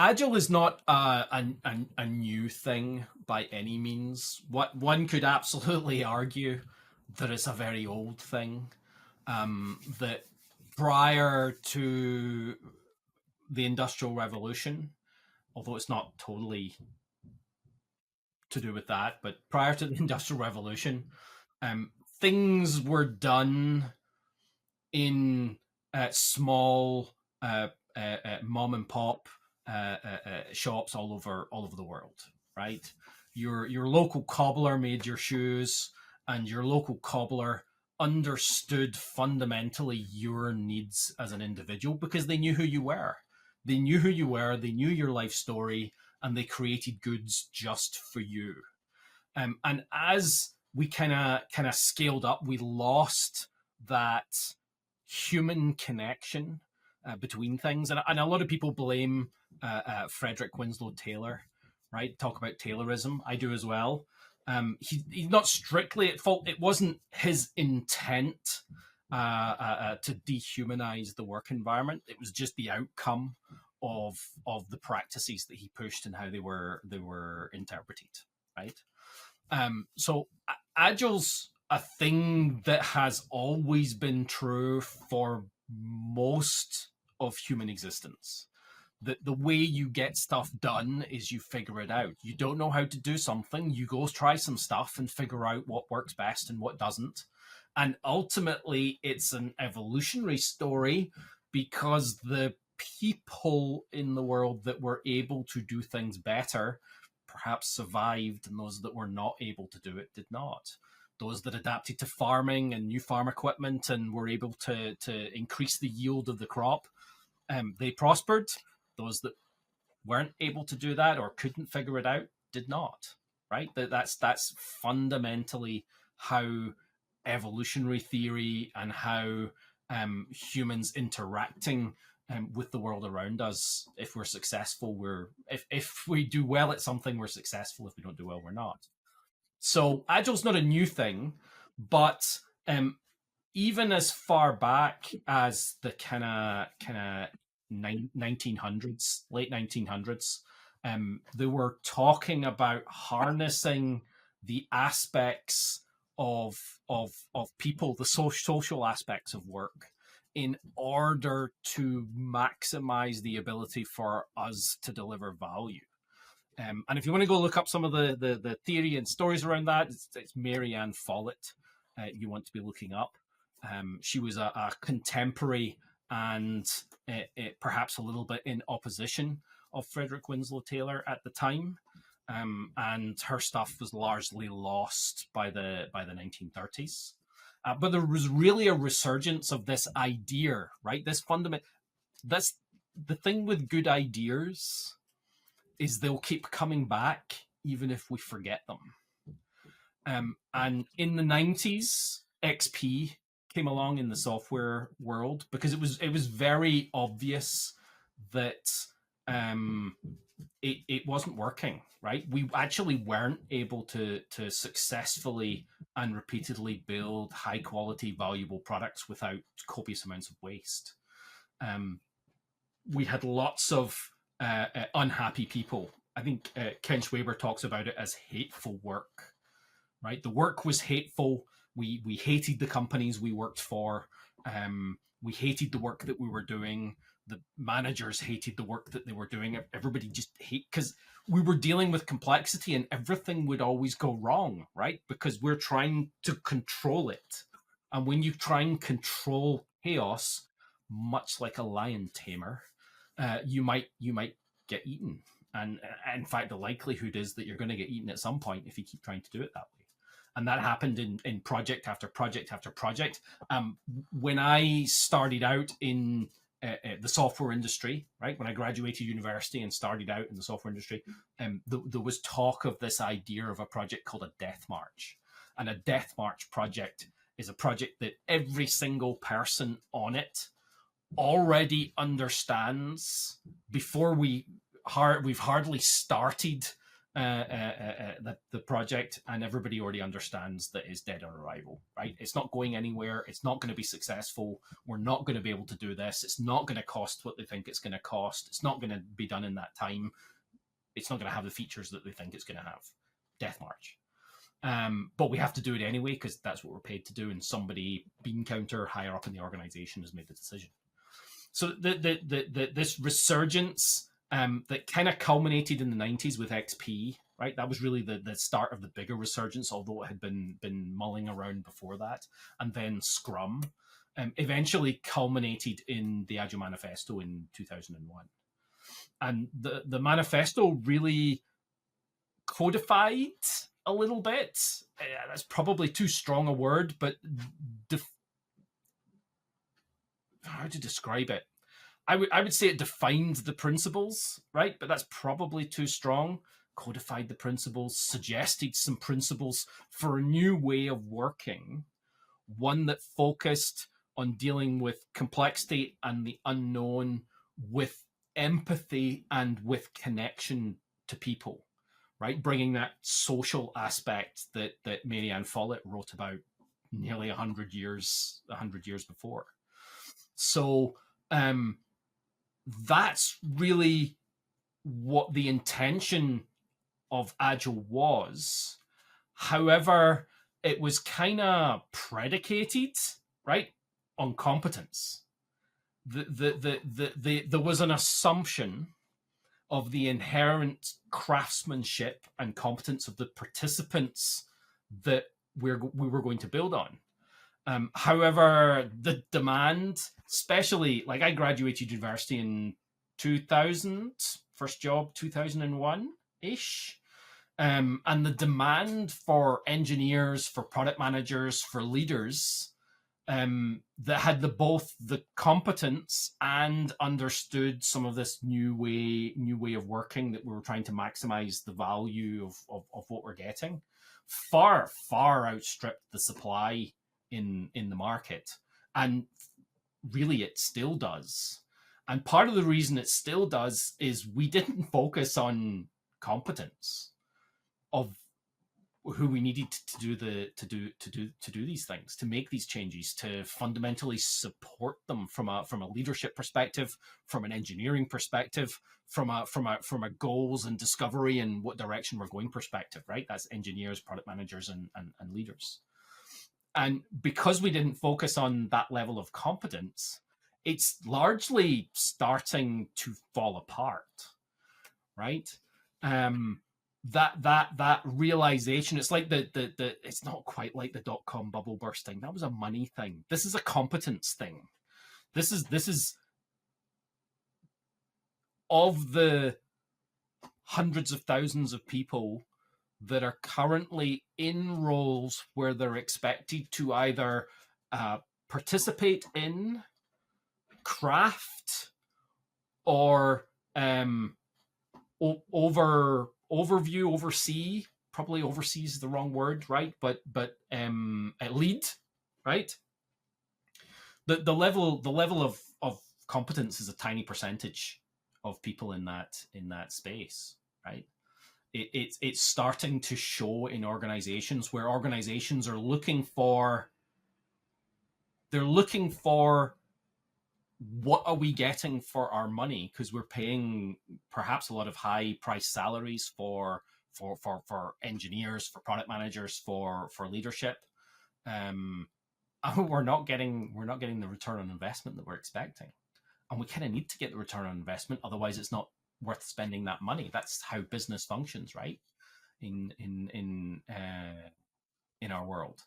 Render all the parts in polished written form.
Agile is not a new thing by any means. What one could absolutely argue that it's a very old thing. That prior to the Industrial Revolution, although it's not totally to do with that, but prior to the Industrial Revolution, things were done in small mom and pop shops all over the world, right? Your local cobbler made your shoes, and your local cobbler understood fundamentally your needs as an individual because they knew who you were. They knew who you were. They knew your life story, and they created goods just for you. And as we kind of scaled up, we lost that human connection between things, and a lot of people blame Frederick Winslow Taylor, right? Talk about Taylorism. I do as well. He's not strictly at fault. It wasn't his intent to dehumanize the work environment. It was just the outcome of the practices that he pushed and how they were interpreted, right? So Agile's a thing that has always been true for most of human existence. The way you get stuff done is you figure it out. You don't know how to do something, you go try some stuff and figure out what works best and what doesn't. And ultimately, it's an evolutionary story because the people in the world that were able to do things better perhaps survived, and those that were not able to do it did not. Those that adapted to farming and new farm equipment and were able to increase the yield of the crop, they prospered. Those that weren't able to do that or couldn't figure it out did not, right? That's fundamentally how evolutionary theory and how humans interacting with the world around us. If we're successful, if we do well at something, we're successful. If we don't do well, we're not. So Agile's not a new thing, but even as far back as the kind of 1900s, late 1900s, they were talking about harnessing the aspects of people, the social aspects of work, in order to maximize the ability for us to deliver value. And if you want to go look up some of the theory and stories around that, it's Mary Ann Follett you want to be looking up. She was a contemporary and perhaps a little bit in opposition of Frederick Winslow Taylor at the time. And her stuff was largely lost by the 1930s. But there was really a resurgence of this idea, right? This fundament. That's the thing with good ideas, is they'll keep coming back even if we forget them. And in the 90s, XP came along in the software world because it was very obvious that it wasn't working, right? We actually weren't able to successfully and repeatedly build high quality, valuable products without copious amounts of waste. We had lots of unhappy people. I think Ken Schwaber talks about it as hateful work, right? The work was hateful. We hated the companies we worked for. We hated the work that we were doing. The managers hated the work that they were doing. Everybody just because we were dealing with complexity and everything would always go wrong, right? Because we're trying to control it. And when you try and control chaos, much like a lion tamer, you might get eaten. And in fact, the likelihood is that you're going to get eaten at some point if you keep trying to do it that way. And that happened in project after project after project. When I started out in the software industry, right, when I graduated university and started out in the software industry, there was talk of this idea of a project called a death march. And a death march project is a project that every single person on it already understands before we've hardly started the project, and everybody already understands that it's dead on arrival, right? It's not going anywhere. It's not going to be successful. We're not going to be able to do this. It's not going to cost what they think it's going to cost. It's not going to be done in that time. It's not going to have the features that they think it's going to have. Death march. But we have to do it anyway because that's what we're paid to do, and somebody bean counter higher up in the organization has made the decision. So this resurgence that kind of culminated in the 90s with XP, right? That was really the start of the bigger resurgence, although it had been mulling around before that. And then Scrum eventually culminated in the Agile Manifesto in 2001. And the manifesto really codified a little bit. That's probably too strong a word, but how to describe it? I would say it defined the principles, right? But that's probably too strong. Codified the principles, suggested some principles for a new way of working, one that focused on dealing with complexity and the unknown with empathy and with connection to people, right? Bringing that social aspect that Mary Ann Follett wrote about nearly 100 years before. So that's really what the intention of Agile was. However, it was kind of predicated, right, on competence. There was an assumption of the inherent craftsmanship and competence of the participants that we were going to build on. However, the demand, especially, like I graduated university in 2000, first job 2001-ish. And the demand for engineers, for product managers, for leaders that had both the competence and understood some of this new way of working, that we were trying to maximize the value of what we're getting, far outstripped the supply in the market. And really it still does. And part of the reason it still does is we didn't focus on competence of who we needed to do these things, to make these changes, to fundamentally support them from a leadership perspective, from an engineering perspective, from a goals and discovery and what direction we're going perspective, right? That's engineers, product managers, and leaders. And because we didn't focus on that level of competence, it's largely starting to fall apart, right? That realization, it's like the it's not quite like the dot-com bubble bursting. That was a money thing. This is a competence thing. This is of the hundreds of thousands of people that are currently in roles where they're expected to either participate in, craft, or oversee. Probably oversee is the wrong word, right? But lead, right? The level of competence is a tiny percentage of people in that space, right? It's starting to show in organizations where organizations are looking for what are we getting for our money, because we're paying perhaps a lot of high price salaries for engineers, for product managers, for leadership, and we're not getting the return on investment that we're expecting, and we kind of need to get the return on investment, otherwise it's not worth spending that money. That's how business functions, right? In our world.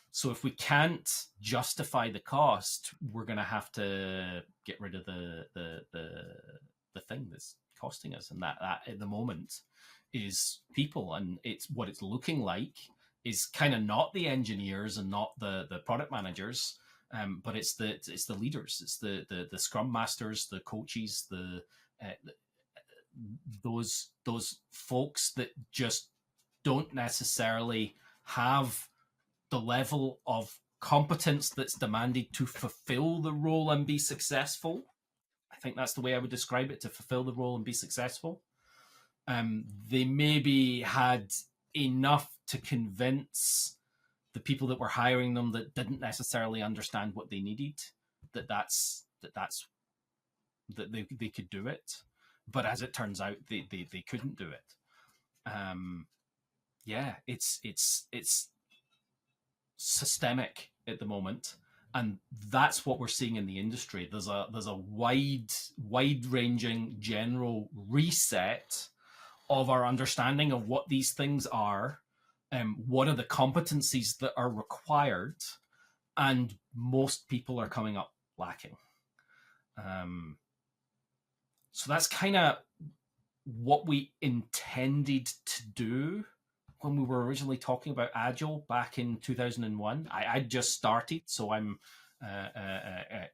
So if we can't justify the cost, we're going to have to get rid of the thing that's costing us, and that at the moment is people. And it's what it's looking like is kind of not the engineers and not the product managers, but it's the leaders, it's the scrum masters, the coaches, those folks that just don't necessarily have the level of competence that's demanded to fulfill the role and be successful. I think that's the way I would describe it, to fulfill the role and be successful. They maybe had enough to convince the people that were hiring them that didn't necessarily understand what they needed, that they could do it. But as it turns out, they couldn't do it. Yeah, it's systemic at the moment, and that's what we're seeing in the industry. There's a wide ranging general reset of our understanding of what these things are, what are the competencies that are required, and most people are coming up lacking. So that's kind of what we intended to do when we were originally talking about Agile back in 2001. I just started, so I'm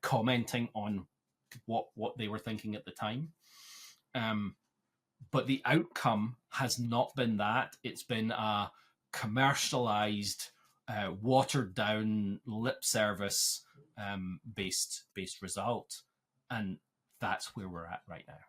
commenting on what they were thinking at the time. But the outcome has not been that. It's been a commercialized, watered down, lip service based result, and that's where we're at right now.